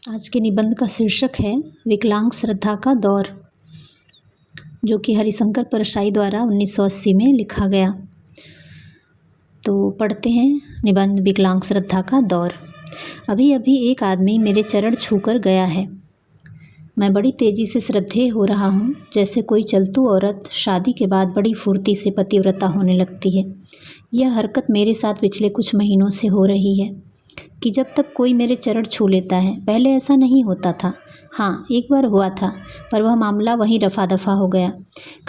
आज के निबंध का शीर्षक है विकलांग श्रद्धा का दौर, जो कि हरिशंकर परशाई द्वारा 1980 में लिखा गया। तो पढ़ते हैं निबंध विकलांग श्रद्धा का दौर। अभी अभी एक आदमी मेरे चरण छूकर गया है। मैं बड़ी तेज़ी से श्रद्धेय हो रहा हूँ, जैसे कोई चलतू औरत शादी के बाद बड़ी फुर्ती से पतिव्रता होने लगती है। यह हरकत मेरे साथ पिछले कुछ महीनों से हो रही है कि जब तक कोई मेरे चरण छू लेता है। पहले ऐसा नहीं होता था। हाँ, एक बार हुआ था, पर वह मामला वहीं रफा दफा हो गया।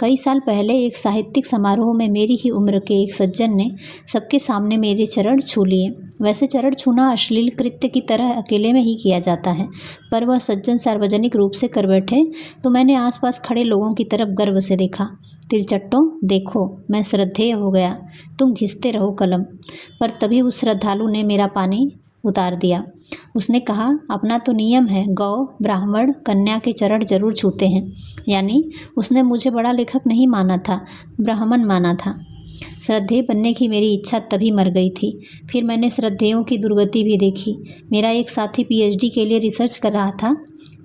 कई साल पहले एक साहित्यिक समारोह में मेरी ही उम्र के एक सज्जन ने सबके सामने मेरे चरण छू लिए। वैसे चरण छूना अश्लील कृत्य की तरह अकेले में ही किया जाता है, पर वह सज्जन सार्वजनिक रूप से कर बैठे तो मैंने आसपास खड़े लोगों की तरफ गर्व से देखा। तिलचट्टों, देखो, मैं श्रद्धेय हो गया, तुम घिसते रहो कलम। पर तभी उस श्रद्धालु ने मेरा पानी उतार दिया। उसने कहा, अपना तो नियम है, गौ, ब्राह्मण, कन्या के चरण जरूर छूते हैं। यानी उसने मुझे बड़ा लेखक नहीं माना था, ब्राह्मण माना था। श्रद्धेय बनने की मेरी इच्छा तभी मर गई थी। फिर मैंने श्रद्धेयों की दुर्गति भी देखी। मेरा एक साथी पीएचडी के लिए रिसर्च कर रहा था।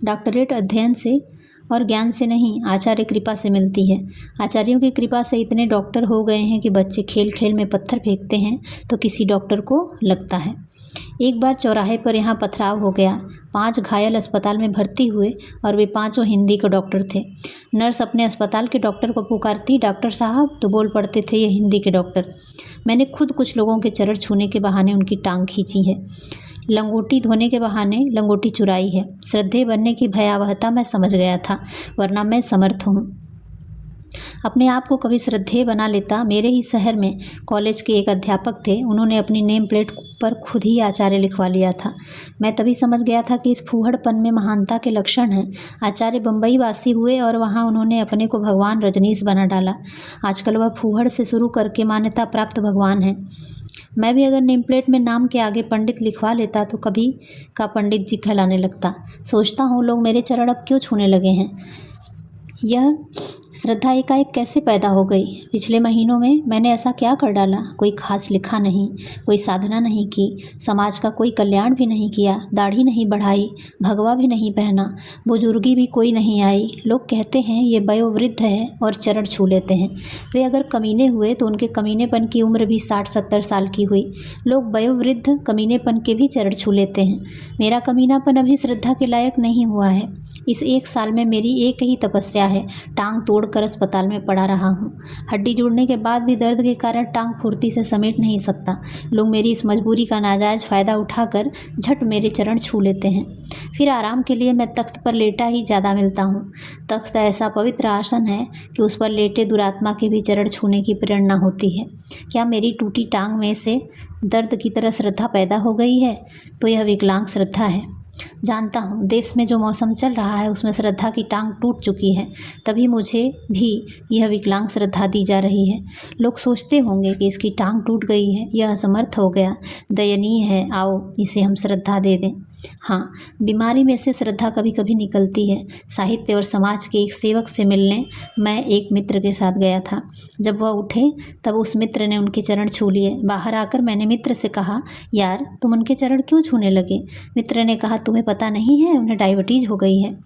डॉक्टरेट अध्ययन से और ज्ञान से नहीं, आचार्य कृपा से मिलती है। आचार्यों की कृपा से इतने डॉक्टर हो गए हैं कि बच्चे खेल खेल में पत्थर फेंकते हैं तो किसी डॉक्टर को लगता है। एक बार चौराहे पर यहाँ पथराव हो गया। 5 घायल अस्पताल में भर्ती हुए और वे 5 हिंदी के डॉक्टर थे। नर्स अपने अस्पताल के डॉक्टर को पुकारती, डॉक्टर साहब, तो बोल पड़ते थे ये हिंदी के डॉक्टर। मैंने खुद कुछ लोगों के चरण छूने के बहाने उनकी टांग खींची है। लंगोटी धोने के बहाने लंगोटी चुराई है। श्रद्धेय बनने की भयावहता मैं समझ गया था, वरना मैं समर्थ हूँ। अपने आप को कभी श्रद्धेय बना लेता। मेरे ही शहर में कॉलेज के एक अध्यापक थे, उन्होंने अपनी नेम प्लेट पर खुद ही आचार्य लिखवा लिया था। मैं तभी समझ गया था कि इस फूहड़पन में महानता के लक्षण हैं। आचार्य बम्बई वासी हुए और वहाँ उन्होंने अपने को भगवान रजनीश बना डाला। आजकल वह फूहड़ से शुरू करके मान्यता प्राप्त भगवान है। मैं भी अगर नेम प्लेट में नाम के आगे पंडित लिखवा लेता तो कभी का पंडित जी कहलाने लगता। सोचता हूँ लोग मेरे चरण अब क्यों छूने लगे हैं। यह श्रद्धा एकाएक कैसे पैदा हो गई? पिछले महीनों में मैंने ऐसा क्या कर डाला? कोई खास लिखा नहीं, कोई साधना नहीं की, समाज का कोई कल्याण भी नहीं किया, दाढ़ी नहीं बढ़ाई, भगवा भी नहीं पहना, बुजुर्गी भी कोई नहीं आई। लोग कहते हैं ये वयोवृद्ध है और चरण छू लेते हैं। वे अगर कमीने हुए तो उनके कमीनेपन की उम्र भी 60-70 साल की हुई। लोग वयोवृद्ध कमीनेपन के भी चरण छू लेते हैं। मेरा कमीनापन अभी श्रद्धा के लायक नहीं हुआ है। इस 1 साल में मेरी एक ही तपस्या है, टांग तोड़कर अस्पताल में पड़ा रहा हूँ। हड्डी जुड़ने के बाद भी दर्द के कारण टांग फुर्ती से समेट नहीं सकता। लोग मेरी इस मजबूरी का नाजायज़ फ़ायदा उठाकर झट मेरे चरण छू लेते हैं। फिर आराम के लिए मैं तख्त पर लेटा ही ज़्यादा मिलता हूँ। तख्त ऐसा पवित्र आसन है कि उस पर लेटे दुरात्मा के भी चरण छूने की प्रेरणा होती है। क्या मेरी टूटी टांग में से दर्द की तरह श्रद्धा पैदा हो गई है? तो यह विकलांग श्रद्धा है। जानता हूँ देश में जो मौसम चल रहा है उसमें श्रद्धा की टांग टूट चुकी है, तभी मुझे भी यह विकलांग श्रद्धा दी जा रही है। लोग सोचते होंगे कि इसकी टांग टूट गई है, यह असमर्थ हो गया, दयनीय है, आओ इसे हम श्रद्धा दे दें। हाँ, बीमारी में से श्रद्धा कभी कभी निकलती है। साहित्य और समाज के एक सेवक से मिलने मैं एक मित्र के साथ गया था। जब वह उठे तब उस मित्र ने उनके चरण छू लिए। बाहर आकर मैंने मित्र से कहा, यार तुम उनके चरण क्यों छूने लगे? मित्र ने कहा, तुम्हें पता नहीं है, उन्हें डायबिटीज़ हो गई है।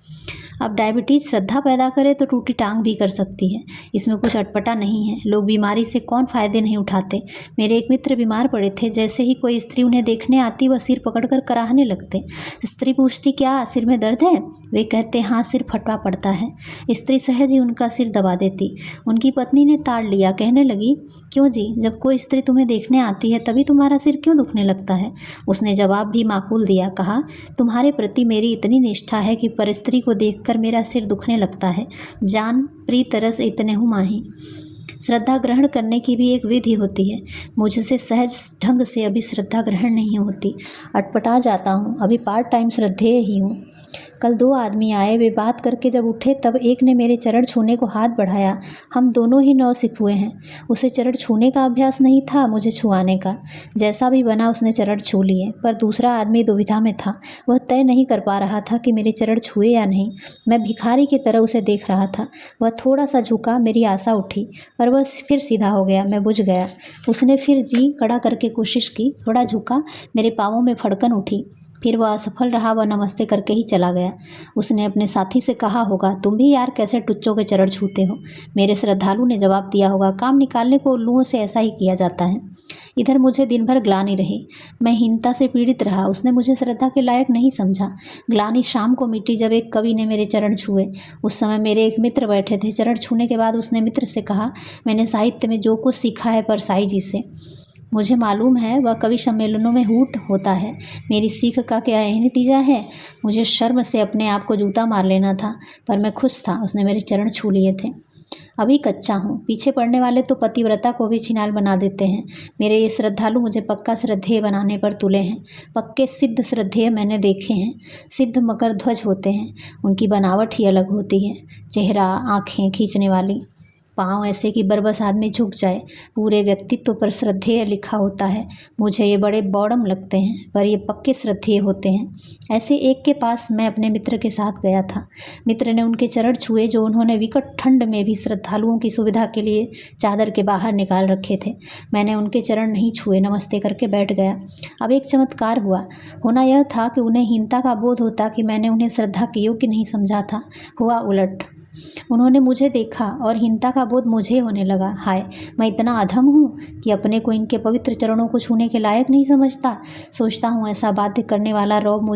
अब डायबिटीज़ श्रद्धा पैदा करे तो टूटी टांग भी कर सकती है, इसमें कुछ अटपटा नहीं है। लोग बीमारी से कौन फ़ायदे नहीं उठाते। मेरे एक मित्र बीमार पड़े थे, जैसे ही कोई स्त्री उन्हें देखने आती वह सिर पकड़कर कराहने लगते। स्त्री पूछती, क्या सिर में दर्द है? वे कहते, हाँ, सिर फटवा पड़ता है। स्त्री सहज ही उनका सिर दबा देती। उनकी पत्नी ने ताड़ लिया, कहने लगी, क्यों जी, जब कोई स्त्री तुम्हें देखने आती है तभी तुम्हारा सिर क्यों दुखने लगता है? उसने जवाब भी माकूल दिया, कहा, तुम्हारे प्रति मेरी इतनी निष्ठा है कि पर स्त्री को देखकर मेरा सिर दुखने लगता है। जान प्रीत तरस इतने हूँ माही। श्रद्धा ग्रहण करने की भी एक विधि होती है। मुझसे सहज ढंग से अभी श्रद्धा ग्रहण नहीं होती, अटपटा जाता हूँ। अभी पार्ट टाइम श्रद्धेय ही हूँ। कल 2 आदमी आए। वे बात करके जब उठे तब एक ने मेरे चरण छूने को हाथ बढ़ाया। हम दोनों ही नौसिखुए हैं। उसे चरण छूने का अभ्यास नहीं था, मुझे छुआने का। जैसा भी बना उसने चरण छू लिए, पर दूसरा आदमी दुविधा में था। वह तय नहीं कर पा रहा था कि मेरे चरण छुए या नहीं। मैं भिखारी की तरह उसे देख रहा था। वह थोड़ा सा झुका, मेरी आशा उठी, पर वह फिर सीधा हो गया। मैं बुझ गया। उसने फिर जी कड़ा करके कोशिश की, थोड़ा झुका, मेरे पाँवों में फड़कन उठी। फिर वह असफल रहा, वह नमस्ते करके ही चला गया। उसने अपने साथी से कहा होगा, तुम भी यार कैसे टुच्चों के चरण छूते हो। मेरे श्रद्धालु ने जवाब दिया होगा, काम निकालने को उल्लुओं से ऐसा ही किया जाता है। इधर मुझे दिन भर ग्लानि रही, मैं हीनता से पीड़ित रहा। उसने मुझे श्रद्धा के लायक नहीं समझा। ग्लानि शाम को मिटी जब एक कवि ने मेरे चरण छुए। उस समय मेरे एक मित्र बैठे थे। चरण छूने के बाद उसने मित्र से कहा, मैंने साहित्य में जो कुछ सीखा है परसाई जी से, मुझे मालूम है वह कवि सम्मेलनों में हूट होता है। मेरी सीख का क्या यही नतीजा है। मुझे शर्म से अपने आप को जूता मार लेना था, पर मैं खुश था। उसने मेरे चरण छू लिए थे। अभी कच्चा हूँ। पीछे पड़ने वाले तो पतिव्रता को भी छिनाल बना देते हैं। मेरे ये श्रद्धालु मुझे पक्का श्रद्धेय बनाने पर तुले हैं। पक्के सिद्ध श्रद्धेय मैंने देखे हैं। सिद्ध मकर ध्वज होते हैं। उनकी बनावट ही अलग होती है। चेहरा, आँखें खींचने वाली, पाँव ऐसे कि बरबस आदमी झुक जाए। पूरे व्यक्तित्व पर श्रद्धेय लिखा होता है। मुझे ये बड़े बौड़म लगते हैं, पर ये पक्के श्रद्धेय होते हैं। ऐसे एक के पास मैं अपने मित्र के साथ गया था। मित्र ने उनके चरण छुए जो उन्होंने विकट ठंड में भी श्रद्धालुओं की सुविधा के लिए चादर के बाहर निकाल रखे थे। मैंने उनके चरण नहीं छुए, नमस्ते करके बैठ गया। अब एक चमत्कार हुआ। होना यह था कि उन्हें हीनता का बोध होता कि मैंने उन्हें श्रद्धा के योग्य नहीं समझा था। हुआ उलट। उन्होंने मुझे देखा और हीनता का बोध मुझे होने लगा। हाय, मैं इतना अधम हूँ कि अपने को इनके पवित्र चरणों को छूने के लायक नहीं समझता। सोचता हूँ ऐसा बाध्य करने वाला रौब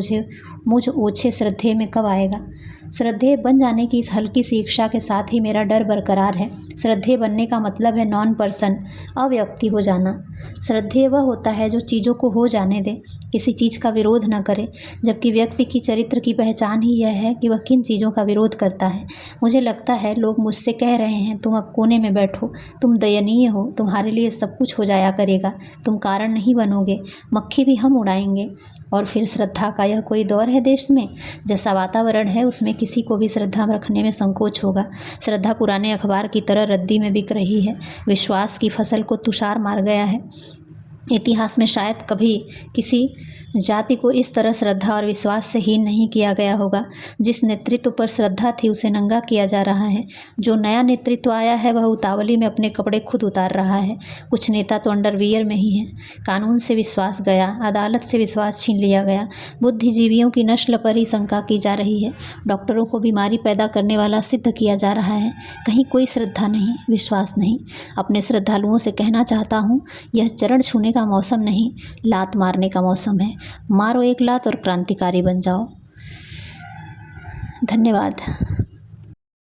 मुझ ओछे श्रद्धेय में कब आएगा। श्रद्धेय बन जाने की इस हल्की सी इच्छा के साथ ही मेरा डर बरकरार है। श्रद्धेय बनने का मतलब है नॉन पर्सन, अव्यक्ति हो जाना। श्रद्धेय वह होता है जो चीज़ों को हो जाने दे, किसी चीज़ का विरोध न करे, जबकि व्यक्ति की चरित्र की पहचान ही यह है कि वह किन चीज़ों का विरोध करता है। मुझे लगता है लोग मुझसे कह रहे हैं, तुम अब कोने में बैठो, तुम दयनीय हो, तुम्हारे लिए सब कुछ हो जाया करेगा, तुम कारण नहीं बनोगे, मक्खी भी हम उड़ाएंगे। और फिर श्रद्धा का यह कोई दौर है देश में। जैसा वातावरण है उसमें किसी को भी श्रद्धा रखने में संकोच होगा। श्रद्धा पुराने अखबार की तरह रद्दी में बिक रही है। विश्वास की फसल को तुषार मार गया है। इतिहास में शायद कभी किसी जाति को इस तरह श्रद्धा और विश्वास से हीन नहीं किया गया होगा। जिस नेतृत्व पर श्रद्धा थी उसे नंगा किया जा रहा है। जो नया नेतृत्व आया है वह उतावली में अपने कपड़े खुद उतार रहा है। कुछ नेता तो अंडरवियर में ही हैं। कानून से विश्वास गया, अदालत से विश्वास छीन लिया गया। बुद्धिजीवियों की नस्ल पर ही शंका की जा रही है। डॉक्टरों को बीमारी पैदा करने वाला सिद्ध किया जा रहा है। कहीं कोई श्रद्धा नहीं, विश्वास नहीं। अपने श्रद्धालुओं से कहना चाहता हूँ, यह चरण छूने का मौसम नहीं, लात मारने का मौसम है। मारो एक लात और क्रांतिकारी बन जाओ। धन्यवाद।